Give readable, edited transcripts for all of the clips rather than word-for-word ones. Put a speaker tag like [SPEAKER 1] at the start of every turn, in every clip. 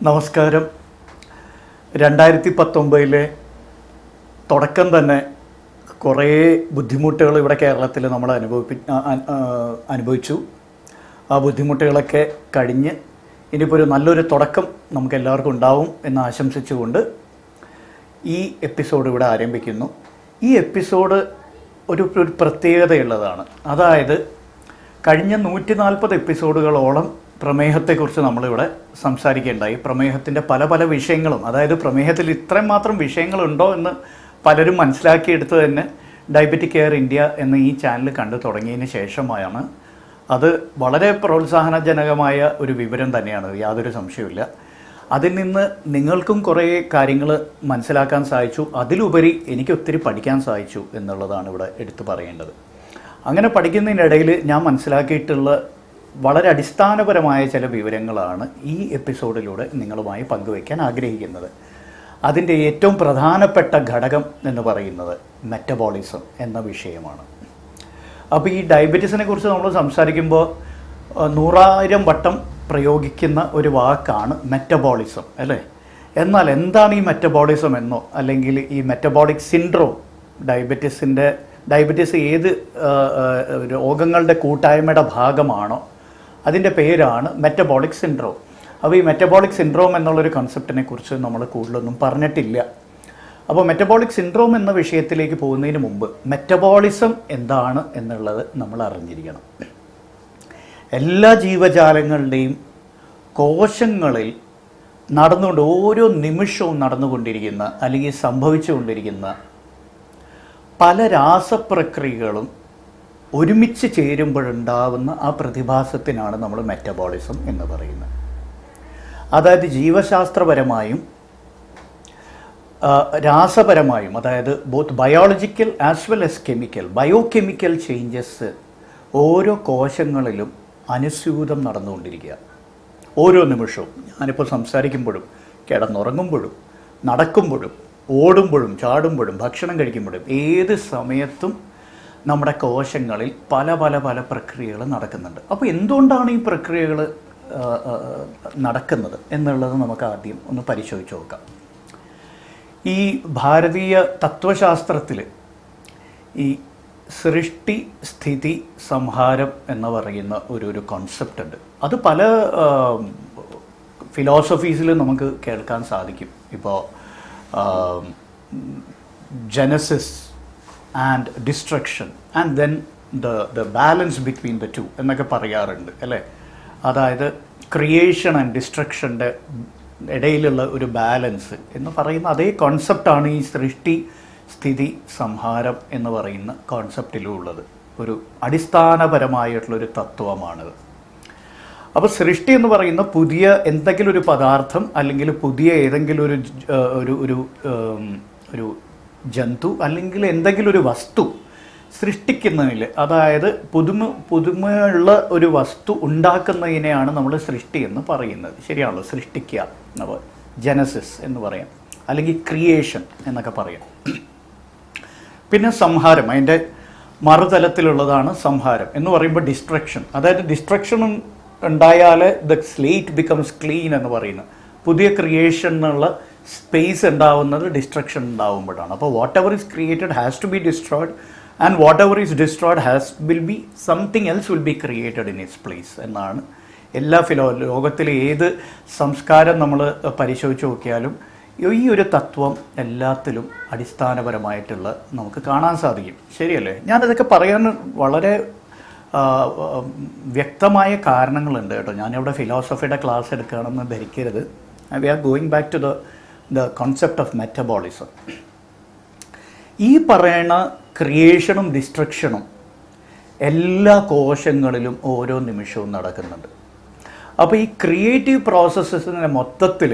[SPEAKER 1] നമസ്കാരം. 2019 തുടക്കം തന്നെ കുറേ ബുദ്ധിമുട്ടുകൾ ഇവിടെ കേരളത്തിൽ നമ്മൾ അനുഭവിച്ചു. ആ ബുദ്ധിമുട്ടുകളൊക്കെ കഴിഞ്ഞ് ഇനിയിപ്പോൾ ഒരു നല്ലൊരു തുടക്കം നമുക്ക് എല്ലാവർക്കും ഉണ്ടാവും എന്ന് ആശംസിച്ചുകൊണ്ട് ഈ എപ്പിസോഡ് ഇവിടെ ആരംഭിക്കുന്നു. ഈ എപ്പിസോഡ് ഒരു പ്രത്യേകതയുള്ളതാണ്. അതായത് കഴിഞ്ഞ 140 എപ്പിസോഡുകളോളം പ്രമേഹത്തെക്കുറിച്ച് നമ്മളിവിടെ സംസാരിക്കുകയുണ്ടായി. പ്രമേഹത്തിൻ്റെ പല പല വിഷയങ്ങളും, അതായത് പ്രമേഹത്തിൽ ഇത്രയും മാത്രം വിഷയങ്ങളുണ്ടോ എന്ന് പലരും മനസ്സിലാക്കിയെടുത്ത് തന്നെ ഡയബറ്റിക് കെയർ ഇന്ത്യ എന്ന ഈ ചാനൽ കണ്ടു തുടങ്ങിയതിന് ശേഷമാണ്. അത് വളരെ പ്രോത്സാഹനജനകമായ ഒരു വിവരം തന്നെയാണ്, യാതൊരു സംശയവുമില്ല. അതിൽ നിന്ന് നിങ്ങൾക്കും കുറേ കാര്യങ്ങൾ മനസ്സിലാക്കാൻ സാധിച്ചു, അതിലുപരി എനിക്ക് ഒത്തിരി പഠിക്കാൻ സാധിച്ചു എന്നുള്ളതാണ് ഇവിടെ എടുത്തു പറയേണ്ടത്. അങ്ങനെ പഠിക്കുന്നതിനിടയിൽ ഞാൻ മനസ്സിലാക്കിയിട്ടുള്ള വളരെ അടിസ്ഥാനപരമായ ചില വിവരങ്ങളാണ് ഈ എപ്പിസോഡിലൂടെ നിങ്ങളുമായി പങ്കുവയ്ക്കാൻ ആഗ്രഹിക്കുന്നത്. അതിൻ്റെ ഏറ്റവും പ്രധാനപ്പെട്ട ഘടകം എന്ന് പറയുന്നത് മെറ്റബോളിസം എന്ന വിഷയമാണ്. അപ്പോൾ ഈ ഡയബറ്റീസിനെ കുറിച്ച് നമ്മൾ സംസാരിക്കുമ്പോൾ 100,000 വട്ടം പ്രയോഗിക്കുന്ന ഒരു വാക്കാണ് മെറ്റബോളിസം, അല്ലേ? എന്നാൽ എന്താണ് ഈ മെറ്റബോളിസം എന്നോ അല്ലെങ്കിൽ ഈ മെറ്റബോളിക് സിൻഡ്രോം, ഡയബറ്റീസ് ഏത് രോഗങ്ങളുടെ കൂട്ടായ്മയുടെ ഭാഗമാണോ അതിൻ്റെ പേരാണ് മെറ്റബോളിക് സിൻഡ്രോം. അപ്പോൾ ഈ മെറ്റബോളിക് സിൻഡ്രോം എന്നുള്ളൊരു കൺസെപ്റ്റിനെ കുറിച്ച് നമ്മൾ കൂടുതലൊന്നും പറഞ്ഞിട്ടില്ല. അപ്പോൾ മെറ്റബോളിക് സിൻഡ്രോം എന്ന വിഷയത്തിലേക്ക് പോകുന്നതിന് മുമ്പ് മെറ്റബോളിസം എന്താണ് എന്നുള്ളത് നമ്മൾ അറിഞ്ഞിരിക്കണം. എല്ലാ ജീവജാലങ്ങളുടെയും കോശങ്ങളിൽ ഓരോ നിമിഷവും നടന്നുകൊണ്ടിരിക്കുന്ന അല്ലെങ്കിൽ സംഭവിച്ചുകൊണ്ടിരിക്കുന്ന പല രാസപ്രക്രിയകളും ഒരുമിച്ച് ചേരുമ്പോഴുണ്ടാവുന്ന ആ പ്രതിഭാസത്തിനാണ് നമ്മൾ മെറ്റബോളിസം എന്ന് പറയുന്നത്. അതായത് ജീവശാസ്ത്രപരമായും രാസപരമായും, അതായത് both biological as well as biochemical changes ഓരോ കോശങ്ങളിലും അനുസ്യൂതം നടന്നുകൊണ്ടിരിക്കുക. ഓരോ നിമിഷവും, ഞാനിപ്പോൾ സംസാരിക്കുമ്പോഴും കിടന്നുറങ്ങുമ്പോഴും നടക്കുമ്പോഴും ഓടുമ്പോഴും ചാടുമ്പോഴും ഭക്ഷണം കഴിക്കുമ്പോഴും ഏത് സമയത്തും നമ്മുടെ കോശങ്ങളിൽ പല പല പല പ്രക്രിയകൾ നടക്കുന്നുണ്ട്. അപ്പോൾ എന്തുകൊണ്ടാണ് ഈ പ്രക്രിയകൾ നടക്കുന്നത് എന്നുള്ളത് നമുക്ക് ആദ്യം ഒന്ന് പരിശോധിച്ച് നോക്കാം. ഈ ഭാരതീയ തത്വശാസ്ത്രത്തിൽ ഈ സൃഷ്ടി സ്ഥിതി സംഹാരം എന്ന് പറയുന്ന ഒരു കോൺസെപ്റ്റ് ഉണ്ട്. അത് പല ഫിലോസഫീസിൽ നമുക്ക് കേൾക്കാൻ സാധിക്കും. ഇപ്പോൾ Genesis and destruction and then the balance between the two എന്നൊക്കെ പറയാറുണ്ട്, അല്ലേ? അതായത് ക്രിയേഷൻ ആൻഡ് ഡിസ്ട്രക്ഷൻ്റെ ഇടയിലുള്ള ഒരു ബാലൻസ് എന്ന് പറയുന്ന അതേ കോൺസെപ്റ്റാണ് ഈ സൃഷ്ടി സ്ഥിതി സംഹാരം എന്ന് പറയുന്ന കോൺസെപ്റ്റിലുള്ളത്. ഒരു അടിസ്ഥാനപരമായിട്ടുള്ളൊരു തത്വമാണിത്. അപ്പോൾ സൃഷ്ടി എന്ന് പറയുന്ന പുതിയ എന്തെങ്കിലും ഒരു പദാർത്ഥം അല്ലെങ്കിൽ പുതിയ ഏതെങ്കിലും ഒരു ജന്തു അല്ലെങ്കിൽ എന്തെങ്കിലും ഒരു വസ്തു സൃഷ്ടിക്കുന്നതിൽ, അതായത് പുതുമയുള്ള ഒരു വസ്തു ഉണ്ടാക്കുന്നതിനെയാണ് നമ്മൾ സൃഷ്ടി എന്ന് പറയുന്നത്. ശരിയാണല്ലോ? സൃഷ്ടിക്കുക എന്ന് ജനസിസ് എന്ന് പറയാം, അല്ലെങ്കിൽ ക്രിയേഷൻ എന്നൊക്കെ പറയാം. പിന്നെ സംഹാരം, അതിൻ്റെ മറുതലത്തിലുള്ളതാണ് സംഹാരം എന്ന് പറയുമ്പോൾ ഡിസ്ട്രക്ഷൻ. അതായത് ഡിസ്ട്രക്ഷനും ഉണ്ടായാൽ ദ സ്ലേറ്റ് ബിക്കംസ് ക്ലീൻ എന്ന് പറയുന്നത്. പുതിയ ക്രിയേഷൻ എന്നുള്ള സ്പേസ് ഉണ്ടാവുന്നത് ഡിസ്ട്രക്ഷൻ ഉണ്ടാവുമ്പോഴാണ്. അപ്പോൾ whatever is created has to be destroyed and whatever is destroyed will be something else will be created in its place എന്നാണ് എല്ലാ ലോകത്തിലെ ഏത് സംസ്കാരം നമ്മൾ പരിശോധിച്ച് നോക്കിയാലും ഈ ഒരു തത്വം എല്ലാത്തിലും അടിസ്ഥാനപരമായിട്ടുള്ള നമുക്ക് കാണാൻ സാധിക്കും. ശരിയല്ലേ? ഞാനതൊക്കെ പറയാൻ വളരെ വ്യക്തമായ കാരണങ്ങളുണ്ട് കേട്ടോ. ഞാനിവിടെ ഫിലോസഫിയുടെ ക്ലാസ് എടുക്കുകയാണെന്ന് ധരിക്കരുത്. We are going back to the concept of metabolism. ഈ പറയുന്ന ക്രിയേഷനും ഡിസ്ട്രക്ഷനും എല്ലാ കോശങ്ങളിലും ഓരോ നിമിഷവും നടക്കുന്നുണ്ട്. അപ്പോൾ ഈ ക്രിയേറ്റീവ് പ്രോസസ്സസിൻ്റെ മൊത്തത്തിൽ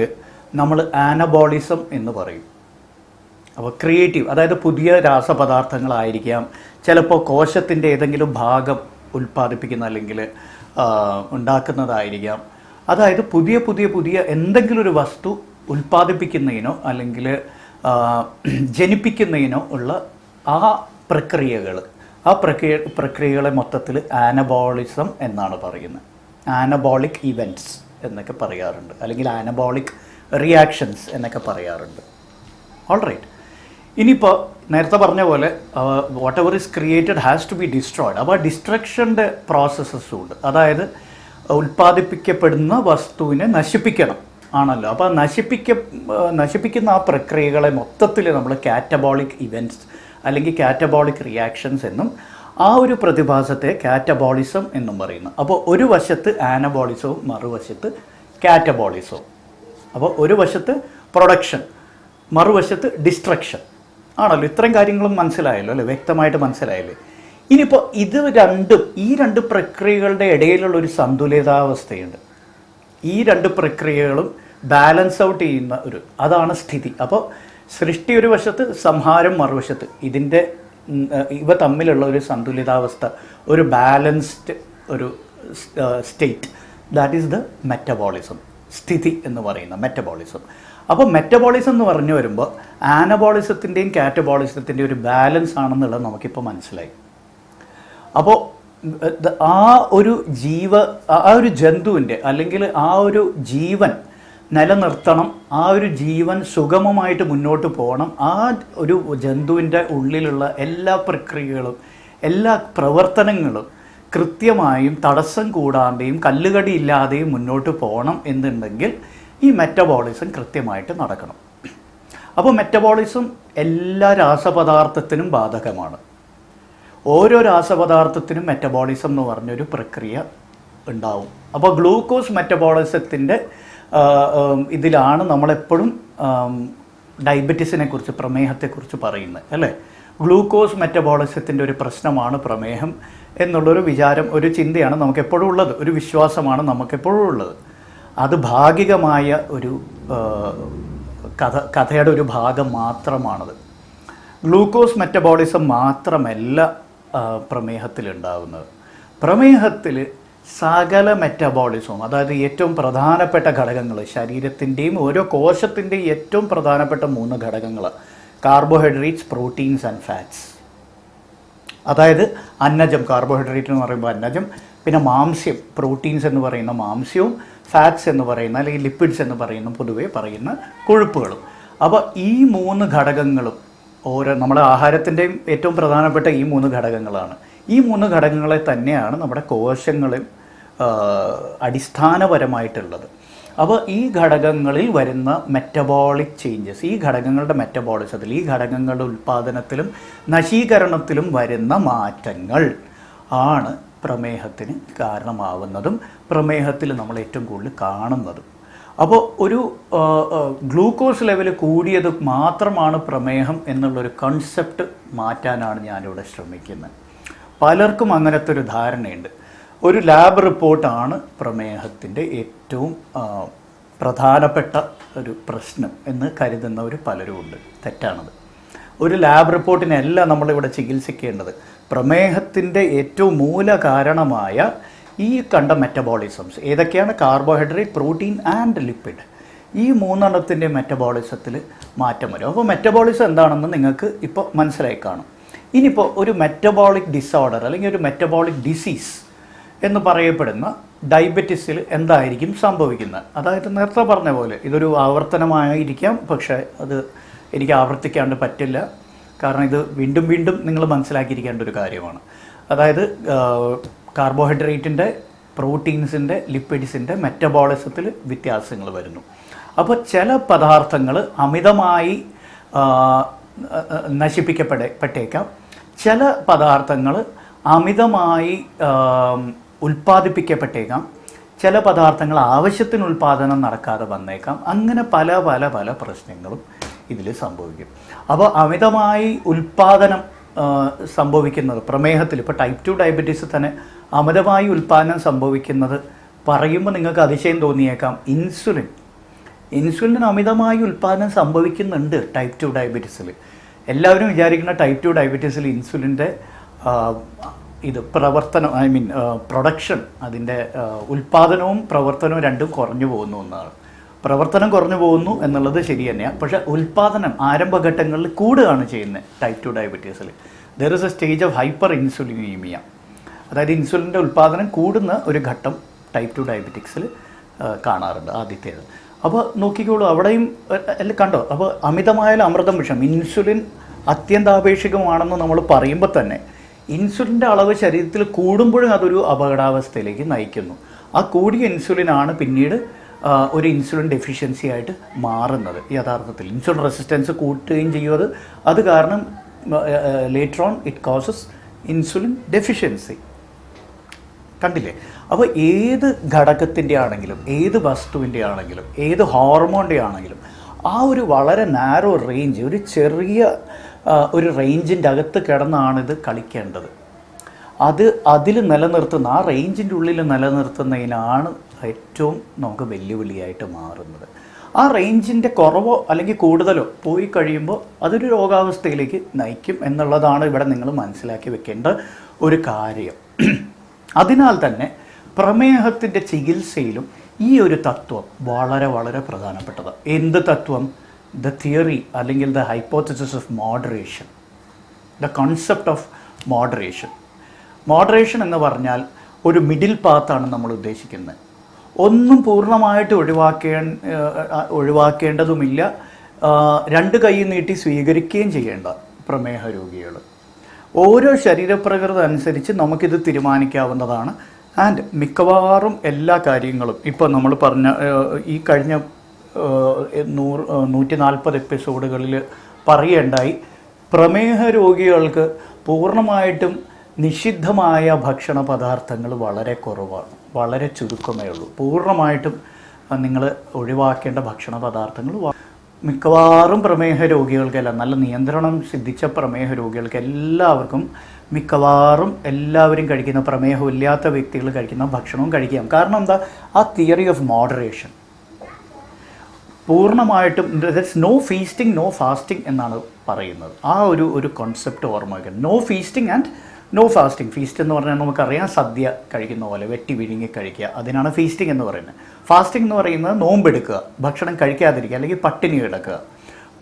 [SPEAKER 1] നമ്മൾ ആനബോളിസം എന്ന് പറയും. അപ്പോൾ ക്രിയേറ്റീവ്, അതായത് പുതിയ രാസപദാർത്ഥങ്ങളായിരിക്കാം, ചിലപ്പോൾ കോശത്തിൻ്റെ ഏതെങ്കിലും ഭാഗം ഉൽപ്പാദിപ്പിക്കുന്ന അല്ലെങ്കിൽ ഉണ്ടാക്കുന്നതായിരിക്കാം. അതായത് പുതിയ എന്തെങ്കിലും ഒരു വസ്തു ഉൽപ്പാദിപ്പിക്കുന്നതിനോ അല്ലെങ്കിൽ ജനിപ്പിക്കുന്നതിനോ ഉള്ള ആ പ്രക്രിയകളെ മൊത്തത്തിൽ ആനബോളിസം എന്നാണ് പറയുന്നത്. ആനബോളിക് ഇവൻറ്റ്സ് എന്നൊക്കെ പറയാറുണ്ട്, അല്ലെങ്കിൽ ആനബോളിക് റിയാക്ഷൻസ് എന്നൊക്കെ പറയാറുണ്ട്. All right. ഇനിയിപ്പോൾ നേരത്തെ പറഞ്ഞ പോലെ whatever is created has to be destroyed. അപ്പോൾ ഡിസ്ട്രക്ഷൻ്റെ പ്രോസസ്സസും ഉണ്ട്. അതായത് ഉൽപ്പാദിപ്പിക്കപ്പെടുന്ന വസ്തുവിനെ നശിപ്പിക്കണം ആണല്ലോ. അപ്പോൾ നശിപ്പിക്കുന്ന ആ പ്രക്രിയകളെ മൊത്തത്തിൽ നമ്മൾ കാറ്റബോളിക് ഇവൻറ്റ്സ് അല്ലെങ്കിൽ കാറ്റബോളിക് റിയാക്ഷൻസ് എന്നും ആ ഒരു പ്രതിഭാസത്തെ കാറ്റബോളിസം എന്നും പറയുന്നു. അപ്പോൾ ഒരു വശത്ത് ആനബോളിസവും മറുവശത്ത് കാറ്റബോളിസവും. അപ്പോൾ ഒരു വശത്ത് പ്രൊഡക്ഷൻ, മറുവശത്ത് ഡിസ്ട്രക്ഷൻ ആണല്ലോ. ഇത്രയും കാര്യങ്ങളും മനസ്സിലായല്ലോ അല്ലേ, വ്യക്തമായിട്ട് മനസ്സിലായല്ലേ. ഇനിയിപ്പോൾ ഈ രണ്ട് പ്രക്രിയകളുടെ ഇടയിലുള്ള ഒരു സന്തുലിതാവസ്ഥയുണ്ട്. ഈ രണ്ട് പ്രക്രിയകളും ബാലൻസ് ഔട്ട് ചെയ്യുന്ന അതാണ് സ്ഥിതി. അപ്പോൾ സൃഷ്ടി ഒരു വശത്ത്, സംഹാരം മറുവശത്ത്. ഇവ തമ്മിലുള്ള ഒരു സന്തുലിതാവസ്ഥ, ഒരു ബാലൻസ്ഡ് ഒരു state, that is the metabolism, സ്ഥിതി എന്ന് പറയുന്ന മെറ്റബോളിസം. അപ്പോൾ മെറ്റബോളിസം എന്ന് പറഞ്ഞു വരുമ്പോൾ ആനബോളിസത്തിൻ്റെയും കാറ്റബോളിസത്തിൻ്റെയും ഒരു ബാലൻസ് ആണെന്നുള്ളത് നമുക്കിപ്പോൾ മനസ്സിലായി. അപ്പോൾ ആ ഒരു ജന്തുവിൻ്റെ അല്ലെങ്കിൽ ആ ഒരു ജീവൻ നിലനിർത്തണം, ആ ഒരു ജീവൻ സുഗമമായിട്ട് മുന്നോട്ട് പോകണം, ആ ഒരു ജന്തുവിൻ്റെ ഉള്ളിലുള്ള എല്ലാ പ്രക്രിയകളും എല്ലാ പ്രവർത്തനങ്ങളും കൃത്യമായും തടസ്സം കൂടാതെയും കല്ലുകടി ഇല്ലാതെയും മുന്നോട്ട് പോകണം എന്നുണ്ടെങ്കിൽ ഈ മെറ്റബോളിസം കൃത്യമായിട്ട് നടക്കണം. അപ്പോൾ മെറ്റബോളിസം എല്ലാ രാസപദാർത്ഥത്തിനും ബാധകമാണ്. ഓരോ രാസപദാർത്ഥത്തിനും മെറ്റബോളിസം എന്ന് പറഞ്ഞൊരു പ്രക്രിയ ഉണ്ടാവും. അപ്പോൾ ഗ്ലൂക്കോസ് മെറ്റബോളിസത്തിൻ്റെ ഇതിലാണ് നമ്മളെപ്പോഴും ഡയബറ്റീസിനെ കുറിച്ച്, പ്രമേഹത്തെക്കുറിച്ച് പറയുന്നത് അല്ലേ. ഗ്ലൂക്കോസ് മെറ്റബോളിസത്തിൻ്റെ ഒരു പ്രശ്നമാണ് പ്രമേഹം എന്നുള്ളൊരു വിചാരം, ഒരു ചിന്തയാണ് നമുക്കെപ്പോഴും ഉള്ളത്, ഒരു വിശ്വാസമാണ് നമുക്കെപ്പോഴും ഉള്ളത്. അത് ഭാഗികമായ ഒരു കഥയുടെ ഒരു ഭാഗം മാത്രമാണത്. ഗ്ലൂക്കോസ് മെറ്റബോളിസം മാത്രമല്ല പ്രമേഹത്തിലുണ്ടാകുന്നത്. പ്രമേഹത്തിൽ സകല മെറ്റബോളിസവും, അതായത് ഏറ്റവും പ്രധാനപ്പെട്ട ഘടകങ്ങൾ, ശരീരത്തിൻ്റെയും ഓരോ കോശത്തിൻ്റെയും ഏറ്റവും പ്രധാനപ്പെട്ട 3 ഘടകങ്ങൾ: കാർബോഹൈഡ്രേറ്റ്സ്, പ്രോട്ടീൻസ് ആൻഡ് ഫാറ്റ്സ്. അതായത് അന്നജം, കാർബോഹൈഡ്രേറ്റ് എന്ന് പറയുമ്പോൾ അന്നജം, പിന്നെ മാംസ്യം, പ്രോട്ടീൻസ് എന്ന് പറയുന്ന മാംസ്യവും, ഫാറ്റ്സ് എന്ന് പറയുന്ന അല്ലെങ്കിൽ ലിപ്പിഡ്സ് എന്ന് പറയുന്ന പൊതുവെ പറയുന്ന കൊഴുപ്പുകളും. അപ്പോൾ ഈ 3 ഘടകങ്ങളും നമ്മുടെ ആഹാരത്തിൻ്റെയും ഏറ്റവും പ്രധാനപ്പെട്ട ഈ 3 ഘടകങ്ങളാണ്. ഈ 3 ഘടകങ്ങളെ തന്നെയാണ് നമ്മുടെ കോശങ്ങളിൽ അടിസ്ഥാനപരമായിട്ടുള്ളത്. അപ്പോൾ ഈ ഘടകങ്ങളിൽ വരുന്ന മെറ്റബോളിക് ചേഞ്ചസ്, ഈ ഘടകങ്ങളുടെ മെറ്റബോളിസത്തിൽ, ഈ ഘടകങ്ങളുടെ ഉൽപ്പാദനത്തിലും നശീകരണത്തിലും വരുന്ന മാറ്റങ്ങൾ ആണ് പ്രമേഹത്തിന് കാരണമാവുന്നതും പ്രമേഹത്തിൽ നമ്മൾ ഏറ്റവും കൂടുതൽ കാണുന്നതും. അപ്പോൾ ഒരു ഗ്ലൂക്കോസ് ലെവൽ കൂടിയത് മാത്രമാണ് പ്രമേഹം എന്നുള്ളൊരു കൺസെപ്റ്റ് മാറ്റാനാണ് ഞാനിവിടെ ശ്രമിക്കുന്നത്. പലർക്കും അങ്ങനത്തെ ഒരു ധാരണയുണ്ട്. ഒരു ലാബ് റിപ്പോർട്ടാണ് പ്രമേഹത്തിൻ്റെ ഏറ്റവും പ്രധാനപ്പെട്ട ഒരു പ്രശ്നം എന്ന് കരുതുന്നവർ പലരുമുണ്ട്. തെറ്റാണത്. ഒരു ലാബ് റിപ്പോർട്ടിനല്ല നമ്മളിവിടെ ചികിത്സിക്കേണ്ടത്. പ്രമേഹത്തിൻ്റെ ഏറ്റവും മൂല കാരണമായ ഈ കണ്ട മെറ്റബോളിസംസ് ഏതൊക്കെയാണ്? Carbohydrate, protein and lipid. ഈ 3 മെറ്റബോളിസത്തിൽ മാറ്റം വരും. അപ്പോൾ മെറ്റബോളിസം എന്താണെന്ന് നിങ്ങൾക്ക് ഇപ്പോൾ മനസ്സിലായി കാണും. ഇനിയിപ്പോൾ ഒരു മെറ്റബോളിക് ഡിസോർഡർ അല്ലെങ്കിൽ ഒരു മെറ്റബോളിക് ഡിസീസ് എന്ന് പറയപ്പെടുന്ന ഡയബറ്റീസിൽ എന്തായിരിക്കും സംഭവിക്കുന്നത്? അതായത് നേരത്തെ പറഞ്ഞ പോലെ ഇതൊരു ആവർത്തനമായിരിക്കാം, പക്ഷേ അത് എനിക്ക് ആവർത്തിക്കാണ്ട് പറ്റില്ല. കാരണം ഇത് വീണ്ടും വീണ്ടും നിങ്ങൾ മനസ്സിലാക്കിയിരിക്കേണ്ട ഒരു കാര്യമാണ്. അതായത് കാർബോഹൈഡ്രേറ്റിൻ്റെ, പ്രോട്ടീൻസിൻ്റെ, ലിപ്പിഡ്സിൻ്റെ മെറ്റബോളിസത്തിൽ വ്യത്യാസങ്ങൾ വരുന്നു. അപ്പോൾ ചില പദാർത്ഥങ്ങൾ അമിതമായി നശിപ്പിക്കപ്പെട്ടേക്കാം, ചില പദാർത്ഥങ്ങൾ അമിതമായി ഉൽപ്പാദിപ്പിക്കപ്പെട്ടേക്കാം, ചില പദാർത്ഥങ്ങൾ ആവശ്യത്തിന് ഉൽപ്പാദനം നടക്കാതെ വന്നേക്കാം. അങ്ങനെ പല പല പല പ്രശ്നങ്ങളും ഇതിൽ സംഭവിക്കും. അപ്പോൾ അമിതമായി ഉൽപ്പാദനം സംഭവിക്കുന്നത് പ്രമേഹത്തിൽ, ഇപ്പോൾ ടൈപ്പ് 2 ഡയബറ്റീസ് തന്നെ അമിതമായി ഉൽപ്പാദനം സംഭവിക്കുന്നത് പറയുമ്പോൾ നിങ്ങൾക്ക് അതിശയം തോന്നിയേക്കാം. ഇൻസുലിൻ അമിതമായി ഉൽപ്പാദനം സംഭവിക്കുന്നുണ്ട് ടൈപ്പ് 2 ഡയബറ്റീസിൽ. എല്ലാവരും വിചാരിക്കുന്ന ടൈപ്പ് 2 ഡയബറ്റീസിൽ ഇൻസുലിൻ്റെ പ്രൊഡക്ഷൻ, അതിൻ്റെ ഉൽപ്പാദനവും പ്രവർത്തനവും രണ്ടും കുറഞ്ഞു പോകുന്നു എന്നാണ്. പ്രവർത്തനം കുറഞ്ഞു പോകുന്നു എന്നുള്ളത് ശരി തന്നെയാണ്, പക്ഷേ ഉൽപ്പാദനം ആരംഭഘട്ടങ്ങളിൽ കൂടുകയാണ് ചെയ്യുന്നത് ടൈപ്പ് 2 ഡയബറ്റീസിൽ. There is a stage of hyperinsulinaemia, അതായത് ഇൻസുലിൻ്റെ ഉൽപ്പാദനം കൂടുന്ന ഒരു ഘട്ടം ടൈപ്പ് 2 ഡയബറ്റിക്സിൽ കാണാറുണ്ട് ആദ്യത്തേത്. അപ്പോൾ നോക്കിക്കോളൂ, അവിടെയും അല്ല കണ്ടോ, അപ്പോൾ അമിതമായാലും അമൃതം വിഷം. ഇൻസുലിൻ അത്യന്താപേക്ഷികമാണെന്ന് നമ്മൾ പറയുമ്പോൾ തന്നെ ഇൻസുലിൻ്റെ അളവ് ശരീരത്തിൽ കൂടുമ്പോഴും അതൊരു അപകടാവസ്ഥയിലേക്ക് നയിക്കുന്നു. ആ കൂടിയ ഇൻസുലിനാണ് പിന്നീട് ഒരു ഇൻസുലിൻ ഡെഫിഷ്യൻസി ആയിട്ട് മാറുന്നത്. യഥാർത്ഥത്തിൽ ഇൻസുലിൻ റെസിസ്റ്റൻസ് കൂട്ടുകയും ചെയ്യും. അത് കാരണം later on it causes insulin deficiency. കണ്ടില്ലേ? അപ്പോൾ ഏത് ഘടകത്തിൻ്റെ ആണെങ്കിലും, ഏത് വസ്തുവിൻ്റെ ആണെങ്കിലും, ഏത് ഹോർമോണിൻ്റെ ആണെങ്കിലും ആ ഒരു വളരെ നാരോ റേഞ്ച്, ഒരു ചെറിയ ഒരു റേഞ്ചിൻ്റെ അകത്ത് കിടന്നാണ് ഇത് കളിക്കേണ്ടത്. അതിൽ നിലനിർത്തുന്ന, ആ റേഞ്ചിൻ്റെ ഉള്ളിൽ നിലനിർത്തുന്നതിനാണ് ഏറ്റവും നമുക്ക് വെല്ലുവിളിയായിട്ട് മാറുന്നത്. ആ റേഞ്ചിൻ്റെ കുറവോ അല്ലെങ്കിൽ കൂടുതലോ പോയി കഴിയുമ്പോൾ അതൊരു രോഗാവസ്ഥയിലേക്ക് നയിക്കും എന്നുള്ളതാണ് ഇവിടെ നിങ്ങൾ മനസ്സിലാക്കി വെക്കേണ്ട ഒരു കാര്യം. അതിനാൽ തന്നെ പ്രമേഹത്തിൻ്റെ ചികിത്സയിലും ഈ ഒരു തത്വം വളരെ വളരെ പ്രധാനപ്പെട്ടതാണ്. എന്ത് തത്വം? ദ തിയറി അല്ലെങ്കിൽ the hypothesis of moderation, the concept of moderation. Moderation എന്ന് പറഞ്ഞാൽ ഒരു മിഡിൽ പാത്താണ് നമ്മൾ ഉദ്ദേശിക്കുന്നത്. ഒന്നും പൂർണ്ണമായിട്ട് ഒഴിവാക്കേണ്ടതുമില്ല, രണ്ട് കൈ നീട്ടി സ്വീകരിക്കുകയും ചെയ്യേണ്ട പ്രമേഹ രോഗികൾ. ഓരോ ശരീരപ്രകൃതി അനുസരിച്ച് നമുക്കിത് തീരുമാനിക്കാവുന്നതാണ്. ആൻഡ് മിക്കവാറും എല്ലാ കാര്യങ്ങളും ഇപ്പോൾ നമ്മൾ പറഞ്ഞ ഈ കഴിഞ്ഞ 140 എപ്പിസോഡുകളിൽ പറയേണ്ടായി, പ്രമേഹ രോഗികൾക്ക് പൂർണ്ണമായിട്ടും നിഷിദ്ധമായ ഭക്ഷണ പദാർത്ഥങ്ങൾ വളരെ കുറവാണ്, വളരെ ചുരുക്കമേ ഉള്ളൂ. പൂർണ്ണമായിട്ടും നിങ്ങൾ ഒഴിവാക്കേണ്ട ഭക്ഷണ പദാർത്ഥങ്ങൾ മിക്കവാറും പ്രമേഹ രോഗികൾക്കല്ല, നല്ല നിയന്ത്രണം സിദ്ധിച്ച പ്രമേഹ രോഗികൾക്ക് മിക്കവാറും എല്ലാവരും കഴിക്കുന്ന, പ്രമേഹമില്ലാത്ത വ്യക്തികൾ കഴിക്കുന്ന ഭക്ഷണവും കഴിക്കാം. കാരണം എന്താ? ആ തിയറി ഓഫ് മോഡറേഷൻ പൂർണ്ണമായിട്ടും that's no feasting no fasting എന്നാണ് പറയുന്നത്. ആ ഒരു കോൺസെപ്റ്റ് ഓർമ്മ വയ്ക്കണം. No feasting and no fasting. Feast എന്ന് പറഞ്ഞാൽ നമുക്കറിയാം, സദ്യ കഴിക്കുന്ന പോലെ വെട്ടി വിഴുങ്ങി കഴിക്കുക, അതിനാണ് ഫീസ്റ്റിംഗ് എന്ന് പറയുന്നത്. ഫാസ്റ്റിംഗ് എന്ന് പറയുന്നത് നോമ്പെടുക്കുക, ഭക്ഷണം കഴിക്കാതിരിക്കുക, അല്ലെങ്കിൽ പട്ടിണി കിടക്കുക.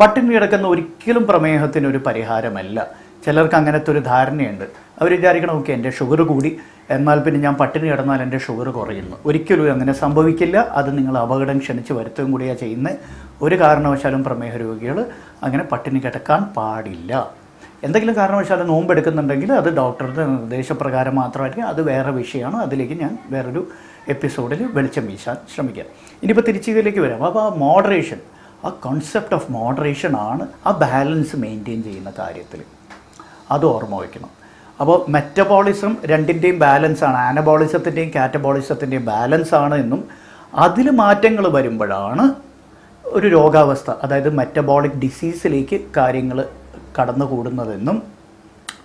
[SPEAKER 1] പട്ടിണി കിടക്കുന്ന ഒരിക്കലും പ്രമേഹത്തിനൊരു പരിഹാരമല്ല. ചിലർക്ക് അങ്ങനത്തെ ഒരു ധാരണയുണ്ട്. അവർ വിചാരിക്കണം, ഓക്കെ എൻ്റെ ഷുഗർ കൂടി, എന്നാൽ പിന്നെ ഞാൻ പട്ടിണി കിടന്നാൽ എൻ്റെ ഷുഗർ കുറയുന്നു. ഒരിക്കലും അങ്ങനെ സംഭവിക്കില്ല. അത് നിങ്ങൾ അപകടം ക്ഷണിച്ച് വരുത്തുകയും കൂടിയാണ് ചെയ്യുന്നത്. ഒരു കാരണവശാലും പ്രമേഹ രോഗികൾ അങ്ങനെ പട്ടിണി കിടക്കാൻ പാടില്ല. എന്തെങ്കിലും കാരണവശാലും നോമ്പെടുക്കുന്നുണ്ടെങ്കിൽ അത് ഡോക്ടറുടെ നിർദ്ദേശപ്രകാരം മാത്രമായിരിക്കും. അത് വേറെ വിഷയമാണ്. അതിലേക്ക് ഞാൻ വേറൊരു എപ്പിസോഡിൽ വെളിച്ചം വീശാൻ ശ്രമിക്കാം. ഇനിയിപ്പോൾ തിരിച്ചിതിലേക്ക് വരാം. അപ്പോൾ ആ മോഡറേഷൻ, ആ കോൺസെപ്റ്റ് ഓഫ് മോഡറേഷൻ ആണ് ആ ബാലൻസ് മെയിൻറ്റെയിൻ ചെയ്യുന്ന കാര്യത്തിൽ. അത് ഓർമ്മ വയ്ക്കണം. അപ്പോൾ മെറ്റബോളിസം രണ്ടിൻ്റെയും ബാലൻസാണ്, ആനബോളിസത്തിൻ്റെയും കാറ്റബോളിസത്തിൻ്റെയും ബാലൻസാണ് എന്നും അതിൽ മാറ്റങ്ങൾ വരുമ്പോഴാണ് ഒരു രോഗാവസ്ഥ, അതായത് മെറ്റബോളിക് ഡിസീസിലേക്ക് കാര്യങ്ങൾ കടന്നുകൂടുന്നതെന്നും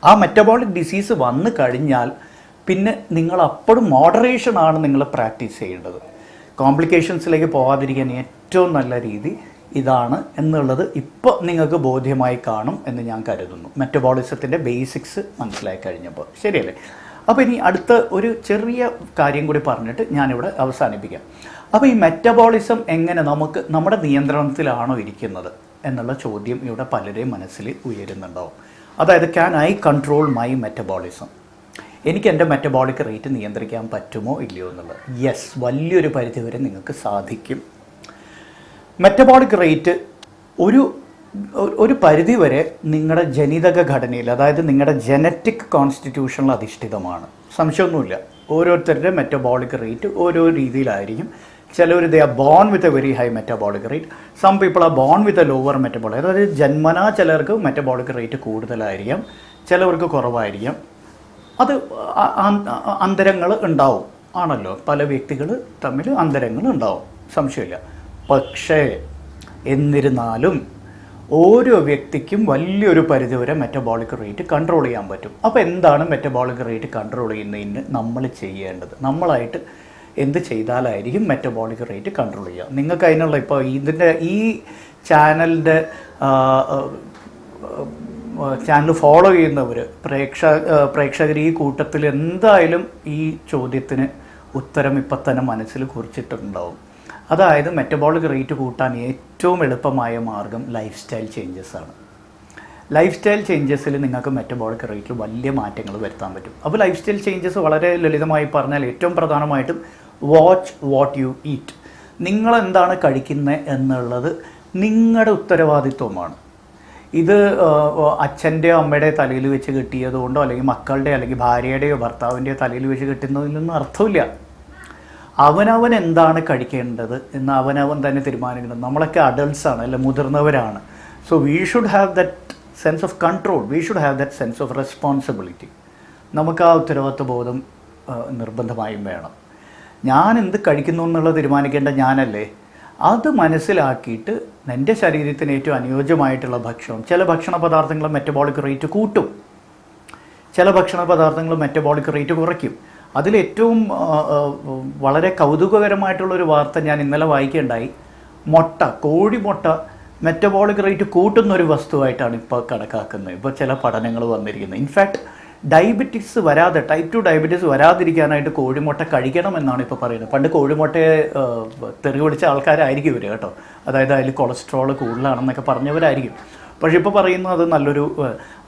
[SPEAKER 1] ആ മെറ്റബോളിക് ഡിസീസ് വന്നു കഴിഞ്ഞാൽ പിന്നെ നിങ്ങൾ അപ്പോഴും മോഡറേഷനാണ് നിങ്ങൾ പ്രാക്ടീസ് ചെയ്യേണ്ടത്. കോംപ്ലിക്കേഷൻസിലേക്ക് പോകാതിരിക്കാൻ ഏറ്റവും നല്ല രീതി ഇതാണ് എന്നുള്ളത് ഇപ്പോൾ നിങ്ങൾക്ക് ബോധ്യമായി കാണും എന്ന് ഞാൻ കരുതുന്നു. മെറ്റബോളിസത്തിൻ്റെ ബേസിക്സ് മനസ്സിലായി കഴിഞ്ഞപ്പോൾ, ശരിയല്ലേ? അപ്പോൾ ഇനി അടുത്ത ഒരു ചെറിയ കാര്യം കൂടി പറഞ്ഞിട്ട് ഞാനിവിടെ അവസാനിപ്പിക്കാം. അപ്പോൾ ഈ മെറ്റബോളിസം എങ്ങനെ നമ്മുടെ നിയന്ത്രണത്തിലാണോ ഇരിക്കുന്നത് എന്നുള്ള ചോദ്യം ഇവിടെ പലരുടെയും മനസ്സിൽ ഉയരുന്നുണ്ടാവും. അതായത് can I control my metabolism? എനിക്ക് എൻ്റെ മെറ്റബോളിക് റേറ്റ് നിയന്ത്രിക്കാൻ പറ്റുമോ ഇല്ലയോ എന്നുള്ളത്. യെസ്, വലിയൊരു പരിധിവരെ നിങ്ങൾക്ക് സാധിക്കും. മെറ്റബോളിക് റേറ്റ് ഒരു പരിധിവരെ നിങ്ങളുടെ ജനിതക ഘടനയിൽ, അതായത് നിങ്ങളുടെ ജനറ്റിക് കോൺസ്റ്റിറ്റ്യൂഷനിൽ അധിഷ്ഠിതമാണ്. സംശയമൊന്നുമില്ല. ഓരോരുത്തരുടെ മെറ്റബോളിക് റേറ്റ് ഓരോ രീതിയിലായിരിക്കും. ചിലർ they are born with a very high metabolic rate, some people are born with a lower metabolic. അതായത് ജന്മനാ ചിലർക്ക് മെറ്റബോളിക് റേറ്റ് കൂടുതലായിരിക്കാം, ചിലവർക്ക് കുറവായിരിക്കാം. അത് അന്തരങ്ങൾ ഉണ്ടാവും, ആണല്ലോ, പല വ്യക്തികൾ തമ്മിൽ അന്തരങ്ങൾ ഉണ്ടാവും, സംശയമില്ല. പക്ഷേ എന്നിരുന്നാലും ഓരോ വ്യക്തിക്കും വലിയൊരു പരിധിവരെ മെറ്റബോളിക് റേറ്റ് കൺട്രോൾ ചെയ്യാൻ പറ്റും. അപ്പോൾ എന്താണ് മെറ്റബോളിക് റേറ്റ് കൺട്രോൾ ചെയ്യുന്നതിന് നമ്മൾ ചെയ്യേണ്ടത്? നമ്മളായിട്ട് എന്ത് ചെയ്താലായിരിക്കും മെറ്റബോളിക് റേറ്റ് കൺട്രോൾ ചെയ്യുക? നിങ്ങൾക്ക് അതിനുള്ള ഇപ്പോൾ ഈ ചാനലിൻ്റെ ചാനൽ ഫോളോ ചെയ്യുന്നവർ പ്രേക്ഷകർ ഈ കൂട്ടത്തിൽ എന്തായാലും ഈ ചോദ്യത്തിന് ഉത്തരം ഇപ്പം തന്നെ മനസ്സിൽ കുറിച്ചിട്ടുണ്ടാവും. അതായത് മെറ്റബോളിക് റേറ്റ് കൂട്ടാൻ ഏറ്റവും എളുപ്പമായ മാർഗം ലൈഫ് സ്റ്റൈൽ ചേഞ്ചസ് ആണ്. ലൈഫ് സ്റ്റൈൽ ചേഞ്ചസിൽ നിങ്ങൾക്ക് മെറ്റബോളിക് റേറ്റിൽ വലിയ മാറ്റങ്ങൾ വരുത്താൻ പറ്റും. അപ്പോൾ ലൈഫ് സ്റ്റൈൽ ചേഞ്ചസ് വളരെ ലളിതമായി പറഞ്ഞാൽ ഏറ്റവും പ്രധാനമായിട്ടും വാച്ച് വാട്ട് യു ഈറ്റ്. നിങ്ങളെന്താണ് കഴിക്കുന്നത് എന്നുള്ളത് നിങ്ങളുടെ ഉത്തരവാദിത്വമാണ്. ഇത് അച്ഛൻ്റെയോ അമ്മയുടെ തലയിൽ വെച്ച് കെട്ടിയതുകൊണ്ടോ അല്ലെങ്കിൽ മക്കളുടെ അല്ലെങ്കിൽ ഭാര്യയുടെയോ ഭർത്താവിൻ്റെയോ തലയിൽ വെച്ച് കെട്ടുന്നതിലൊന്നും അർത്ഥമില്ല. അവനവൻ എന്താണ് കഴിക്കേണ്ടത് എന്ന് അവനവൻ തന്നെ തീരുമാനിക്കണം. നമ്മളൊക്കെ അഡൾട്ട്സാണ്, അല്ല മുതിർന്നവരാണ്. So we should have that sense of control, we should have that sense of responsibility. നമുക്ക് ആ ഉത്തരവാദിത്വ ബോധം നിർബന്ധമായും വേണം. ഞാൻ എന്ത് കഴിക്കുന്നു എന്നുള്ളത് തീരുമാനിക്കേണ്ട ഞാനല്ലേ. അത് മനസ്സിലാക്കിയിട്ട് എൻ്റെ ശരീരത്തിന് ഏറ്റവും അനുയോജ്യമായിട്ടുള്ള ഭക്ഷണം, ചില ഭക്ഷണ പദാർത്ഥങ്ങൾ മെറ്റബോളിക് റേറ്റ് കൂട്ടും, ചില ഭക്ഷണ പദാർത്ഥങ്ങൾ മെറ്റബോളിക് റേറ്റ് കുറയ്ക്കും. അതിലേറ്റവും വളരെ കൗതുകകരമായിട്ടുള്ളൊരു വാർത്ത ഞാൻ ഇന്നലെ വായിക്കുകയുണ്ടായി. മുട്ട, കോഴിമുട്ട മെറ്റബോളിക് റേറ്റ് കൂട്ടുന്നൊരു വസ്തുവായിട്ടാണ് ഇപ്പോൾ കണക്കാക്കുന്നത്. ഇപ്പോൾ ചില പഠനങ്ങൾ വന്നിരിക്കുന്നത്. ഇൻഫാക്ട് ഡയബറ്റിക്സ് വരാതെ, ടൈപ്പ് 2 ഡയബറ്റീസ് വരാതിരിക്കാനായിട്ട് കോഴിമുട്ട കഴിക്കണമെന്നാണ് ഇപ്പോൾ പറയുന്നത്. പണ്ട് കോഴിമുട്ടയെ തെറി പിടിച്ച ആൾക്കാരായിരിക്കും ഇവർ കേട്ടോ, അതായത് അതിൽ കൊളസ്ട്രോൾ കൂടുതലാണെന്നൊക്കെ പറഞ്ഞവരായിരിക്കും. പക്ഷേ ഇപ്പോൾ പറയുന്നത് അത് നല്ലൊരു.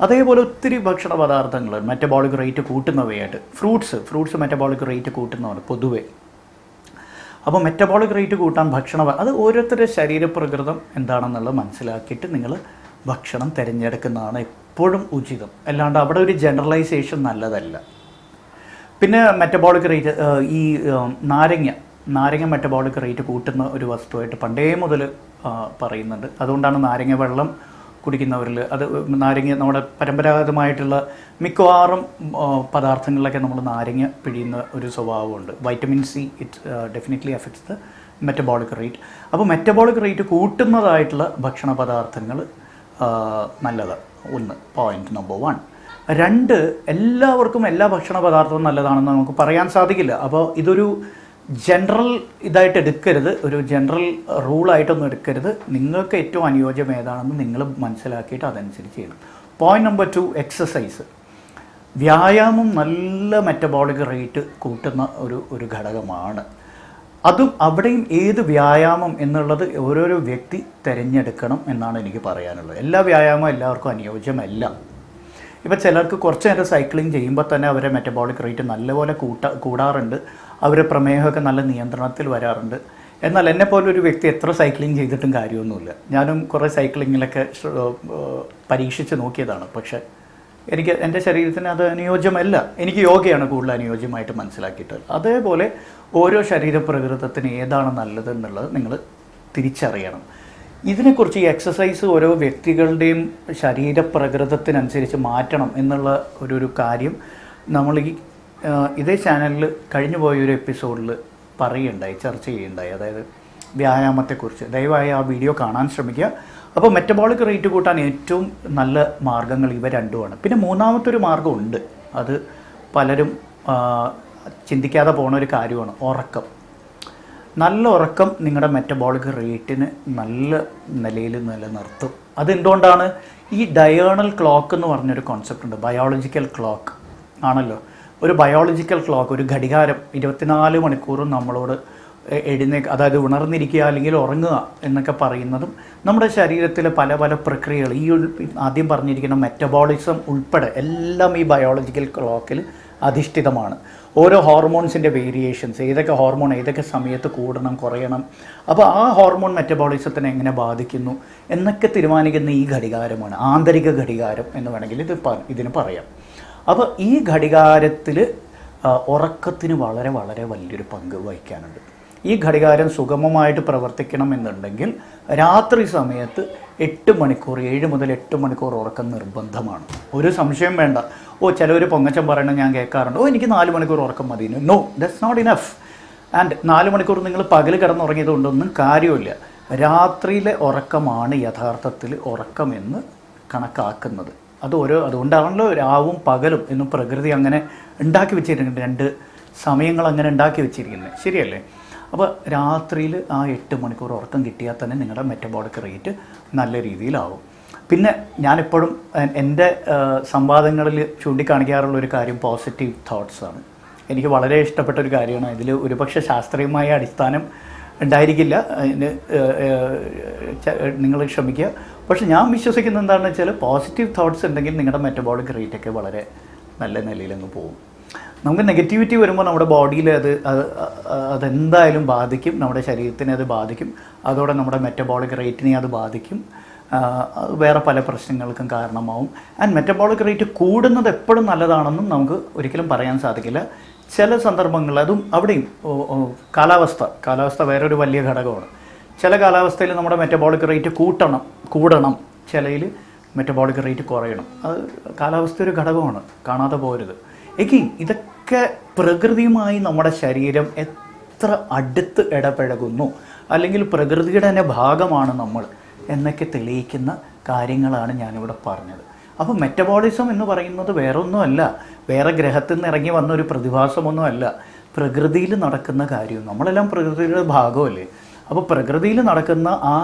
[SPEAKER 1] അതേപോലെ ഒത്തിരി ഭക്ഷണ പദാർത്ഥങ്ങൾ മെറ്റബോളിക് റേറ്റ് കൂട്ടുന്നവയായിട്ട്, ഫ്രൂട്ട്സ് മെറ്റബോളിക് റേറ്റ് കൂട്ടുന്നതാണ് പൊതുവേ. അപ്പോൾ മെറ്റബോളിക് റേറ്റ് കൂട്ടാൻ അത് ഓരോരുത്തരുടെ ശരീരപ്രകൃതം എന്താണെന്നുള്ളത് മനസ്സിലാക്കിയിട്ട് നിങ്ങൾ ഭക്ഷണം തിരഞ്ഞെടുക്കുന്നതാണ് എപ്പോഴും ഉചിതം. അല്ലാണ്ട് അവിടെ ഒരു ജനറലൈസേഷൻ നല്ലതല്ല. പിന്നെ മെറ്റബോളിക് റേറ്റ്, ഈ നാരങ്ങ മെറ്റബോളിക് റേറ്റ് കൂട്ടുന്ന ഒരു വസ്തുവായിട്ട് പണ്ടേ മുതൽ പറയുന്നുണ്ട്. അതുകൊണ്ടാണ് നാരങ്ങ വെള്ളം കുടിക്കുന്നവരിൽ നാരങ്ങ നമ്മുടെ പരമ്പരാഗതമായിട്ടുള്ള മിക്കവാറും പദാർത്ഥങ്ങളിലൊക്കെ നമ്മൾ നാരങ്ങ പിഴിയുന്ന ഒരു സ്വഭാവമുണ്ട്. Vitamin C it definitely effects the metabolic rate. അപ്പോൾ മെറ്റബോളിക് റേറ്റ് കൂട്ടുന്നതായിട്ടുള്ള ഭക്ഷണ പദാർത്ഥങ്ങൾ നല്ലതാണ്. Point number 1. 2, എല്ലാവർക്കും എല്ലാ ഭക്ഷണ പദാർത്ഥവും നല്ലതാണെന്ന് നമുക്ക് പറയാൻ സാധിക്കില്ല. അപ്പോൾ ഇതൊരു ജനറൽ ഇതായിട്ട് എടുക്കരുത്, ഒരു ജനറൽ റൂളായിട്ടൊന്നും എടുക്കരുത്. നിങ്ങൾക്ക് ഏറ്റവും അനുയോജ്യം ഏതാണെന്ന് നിങ്ങൾ മനസ്സിലാക്കിയിട്ട് അതനുസരിച്ച് ചെയ്യണം. Point number 2, exercise. വ്യായാമം നല്ല മെറ്റബോളിക് റേറ്റ് കൂട്ടുന്ന ഒരു ഘടകമാണ്. അതും അവിടെയും ഏത് വ്യായാമം എന്നുള്ളത് ഓരോരോ വ്യക്തി തിരഞ്ഞെടുക്കണം എന്നാണ് എനിക്ക് പറയാനുള്ളത്. എല്ലാ വ്യായാമവും എല്ലാവർക്കും അനുയോജ്യമല്ല. ഇപ്പോൾ ചിലർക്ക് കുറച്ച് നേരം സൈക്ലിംഗ് ചെയ്യുമ്പോൾ തന്നെ അവരെ മെറ്റബോളിക് റേറ്റ് നല്ലപോലെ കൂടാറുണ്ട്, അവരെ പ്രമേഹമൊക്കെ നല്ല നിയന്ത്രണത്തിൽ വരാറുണ്ട്. എന്നാൽ എന്നെപ്പോലെ ഒരു വ്യക്തി എത്ര സൈക്ലിംഗ് ചെയ്തിട്ടും കാര്യമൊന്നുമില്ല. ഞാനും കുറേ സൈക്ലിങ്ങിലൊക്കെ പരീക്ഷിച്ച് നോക്കിയതാണ്. പക്ഷേ എൻ്റെ ശരീരത്തിന് അത് അനുയോജ്യമല്ല. എനിക്ക് യോഗയാണ് കൂടുതൽ അനുയോജ്യമായിട്ട് മനസ്സിലാക്കിയിട്ട്. അതേപോലെ ഓരോ ശരീരപ്രകൃതത്തിന് ഏതാണ് നല്ലത് എന്നുള്ളത് നിങ്ങൾ തിരിച്ചറിയണം. ഇതിനെക്കുറിച്ച് ഈ എക്സസൈസ് ഓരോ വ്യക്തികളുടെയും ശരീരപ്രകൃതത്തിനനുസരിച്ച് മാറ്റണം എന്നുള്ള ഒരു കാര്യം നമ്മൾ ഇതേ ചാനലിൽ കഴിഞ്ഞു പോയൊരു എപ്പിസോഡിൽ ചർച്ച ചെയ്യുകയുണ്ടായി. അതായത് വ്യായാമത്തെക്കുറിച്ച്. ദയവായി ആ വീഡിയോ കാണാൻ ശ്രമിക്കുക. അപ്പോൾ മെറ്റബോളിക് റേറ്റ് കൂട്ടാൻ ഏറ്റവും നല്ല മാർഗ്ഗങ്ങൾ ഇവ രണ്ടുമാണ്. പിന്നെ മൂന്നാമത്തൊരു മാർഗ്ഗമുണ്ട്, അത് പലരും ചിന്തിക്കാതെ പോകുന്ന ഒരു കാര്യമാണ് ഉറക്കം. നല്ല ഉറക്കം നിങ്ങളുടെ മെറ്റബോളിക് റേറ്റിന് നല്ല നിലയിൽ നിലനിർത്തും. അതെന്തുകൊണ്ടാണ്? ഈ ഡയേണൽ ക്ലോക്ക് എന്ന് പറഞ്ഞൊരു കോൺസെപ്റ്റ് ഉണ്ട്. ബയോളജിക്കൽ ക്ലോക്ക് ആണല്ലോ. ഒരു ബയോളജിക്കൽ ക്ലോക്ക്, ഒരു ഘടികാരം 24 മണിക്കൂറും നമ്മളോട് അതായത് ഉണർന്നിരിക്കുക അല്ലെങ്കിൽ ഉറങ്ങുക എന്നൊക്കെ പറയുന്നതും നമ്മുടെ ശരീരത്തിലെ പല പല പ്രക്രിയകൾ, ഈ ആദ്യം പറഞ്ഞിരിക്കുന്ന മെറ്റബോളിസം ഉൾപ്പെടെ എല്ലാം ഈ ബയോളജിക്കൽ ക്ലോക്കിൽ അധിഷ്ഠിതമാണ്. ഓരോ ഹോർമോൺസിൻ്റെ വേരിയേഷൻസ്, ഏതൊക്കെ ഹോർമോൺ ഏതൊക്കെ സമയത്ത് കൂടണം കുറയണം, അപ്പോൾ ആ ഹോർമോൺ മെറ്റബോളിസത്തിനെ എങ്ങനെ ബാധിക്കുന്നു എന്നൊക്കെ തീരുമാനിക്കുന്ന ഈ ഘടികാരമാണ്, ആന്തരിക ഘടികാരം എന്ന് വേണമെങ്കിൽ ഇതിന് പറയാം. അപ്പോൾ ഈ ഘടികാരത്തിൽ ഉറക്കത്തിന് വളരെ വളരെ വലിയൊരു പങ്ക് വഹിക്കാനുണ്ട്. ഈ ഘടികാരം സുഗമമായിട്ട് പ്രവർത്തിക്കണമെന്നുണ്ടെങ്കിൽ രാത്രി സമയത്ത് 8 മണിക്കൂർ 7 മുതൽ 8 മണിക്കൂർ ഉറക്കം നിർബന്ധമാണ്. ഒരു സംശയം വേണ്ട. ചിലവർ പൊങ്ങച്ചം പറയണം ഞാൻ കേൾക്കാറുണ്ട്, എനിക്ക് 4 മണിക്കൂർ ഉറക്കം മതി. No, that's not enough. And 4 മണിക്കൂർ നിങ്ങൾ പകൽ കിടന്നുറങ്ങിയത് കൊണ്ടൊന്നും കാര്യമില്ല. രാത്രിയിലെ ഉറക്കമാണ് യഥാർത്ഥത്തിൽ ഉറക്കമെന്ന് കണക്കാക്കുന്നത്. അതുകൊണ്ടാണല്ലോ രാവും പകലും എന്നും പ്രകൃതി അങ്ങനെ ഉണ്ടാക്കി വെച്ചിരിക്കുന്നത്, 2 സമയങ്ങൾ അങ്ങനെ ഉണ്ടാക്കി വെച്ചിരിക്കുന്നത്, ശരിയല്ലേ? അപ്പോൾ രാത്രിയിൽ ആ 8 മണിക്കൂർ ഉറക്കം കിട്ടിയാൽ തന്നെ നിങ്ങളുടെ മെറ്റബോളിക് റേറ്റ് നല്ല രീതിയിലാവും. പിന്നെ ഞാനെപ്പോഴും എൻ്റെ സംവാദങ്ങളിൽ ചൂണ്ടിക്കാണിക്കാറുള്ള ഒരു കാര്യം പോസിറ്റീവ് തോട്ട്സാണ്. എനിക്ക് വളരെ ഇഷ്ടപ്പെട്ട ഒരു കാര്യമാണ്. ഇതിൽ ഒരുപക്ഷെ ശാസ്ത്രീയമായ അടിസ്ഥാനം ഉണ്ടായിരിക്കില്ല, നിങ്ങൾ ക്ഷമിക്കുക. പക്ഷെ ഞാൻ വിശ്വസിക്കുന്നത് എന്താണെന്ന് വെച്ചാൽ പോസിറ്റീവ് തോട്ട്സ് ഉണ്ടെങ്കിൽ നിങ്ങളുടെ മെറ്റബോളിക് റേറ്റൊക്കെ വളരെ നല്ല നിലയിലങ്ങ് പോകും. നമുക്ക് നെഗറ്റിവിറ്റി വരുമ്പോൾ നമ്മുടെ ബോഡിയിൽ അതെന്തായാലും ബാധിക്കും, നമ്മുടെ ശരീരത്തിനെ അത് ബാധിക്കും, അതോടെ നമ്മുടെ മെറ്റബോളിക് റേറ്റിനെ അത് ബാധിക്കും, വേറെ പല പ്രശ്നങ്ങൾക്കും കാരണമാവും. ആൻഡ് മെറ്റബോളിക് റേറ്റ് കൂടുന്നത് എപ്പോഴും നല്ലതാണെന്നും നമുക്ക് ഒരിക്കലും പറയാൻ സാധിക്കില്ല. ചില സന്ദർഭങ്ങളിൽ അതും അവിടെയും കാലാവസ്ഥ വേറൊരു വലിയ ഘടകമാണ്. ചില കാലാവസ്ഥയിൽ നമ്മുടെ മെറ്റബോളിക് റേറ്റ് കൂടണം, ചിലയിൽ മെറ്റബോളിക് റേറ്റ് കുറയണം. അത് കാലാവസ്ഥ ഒരു ഘടകമാണ്, കാണാതെ പോരുത്. ഇതൊക്കെ പ്രകൃതിയുമായി നമ്മുടെ ശരീരം എത്ര അടുത്ത് ഇടപഴകുന്നു, അല്ലെങ്കിൽ പ്രകൃതിയുടെ തന്നെ ഭാഗമാണ് നമ്മൾ എന്നൊക്കെ തെളിയിക്കുന്ന കാര്യങ്ങളാണ് ഞാനിവിടെ പറഞ്ഞത്. അപ്പോൾ മെറ്റബോളിസം എന്ന് പറയുന്നത് വേറൊന്നുമല്ല, വേറെ ഗ്രഹത്തിൽ നിന്ന് ഇറങ്ങി വന്ന ഒരു പ്രതിഭാസമൊന്നുമല്ല, പ്രകൃതിയിൽ നടക്കുന്ന കാര്യം. നമ്മളെല്ലാം പ്രകൃതിയുടെ ഭാഗമല്ലേ. അപ്പോൾ പ്രകൃതിയിൽ നടക്കുന്ന ആ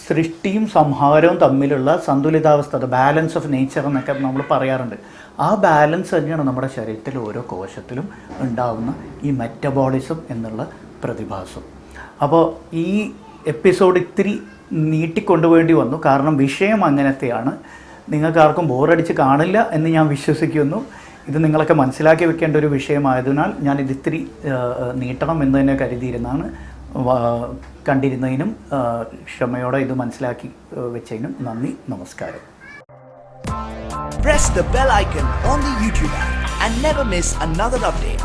[SPEAKER 1] സൃഷ്ടിയും സംഹാരവും തമ്മിലുള്ള സന്തുലിതാവസ്ഥ, ബാലൻസ് ഓഫ് നേച്ചർ എന്നൊക്കെ നമ്മൾ പറയാറുണ്ട്. ആ ബാലൻസ് തന്നെയാണ് നമ്മുടെ ശരീരത്തിൽ ഓരോ കോശത്തിലും ഉണ്ടാകുന്ന ഈ മെറ്റബോളിസം എന്നുള്ള പ്രതിഭാസം. അപ്പോൾ ഈ എപ്പിസോഡ് ഇത്തിരി നീട്ടിക്കൊണ്ടുപോകേണ്ടി വന്നു, കാരണം വിഷയം അങ്ങനത്തെയാണ്. നിങ്ങൾക്കാർക്കും ബോറടിച്ച് കാണില്ല എന്ന് ഞാൻ വിശ്വസിക്കുന്നു. ഇത് നിങ്ങളൊക്കെ മനസ്സിലാക്കി വെക്കേണ്ട ഒരു വിഷയമായതിനാൽ ഞാൻ ഇതിത്തിരി നീട്ടണം എന്ന് തന്നെ കരുതിയിരുന്നാണ്. കണ്ടിരുന്നതിനും ക്ഷമയോടെ ഇത് മനസ്സിലാക്കി വെച്ചതിനും നന്ദി, നമസ്കാരം.
[SPEAKER 2] Press the bell icon on the YouTube app and never miss another update.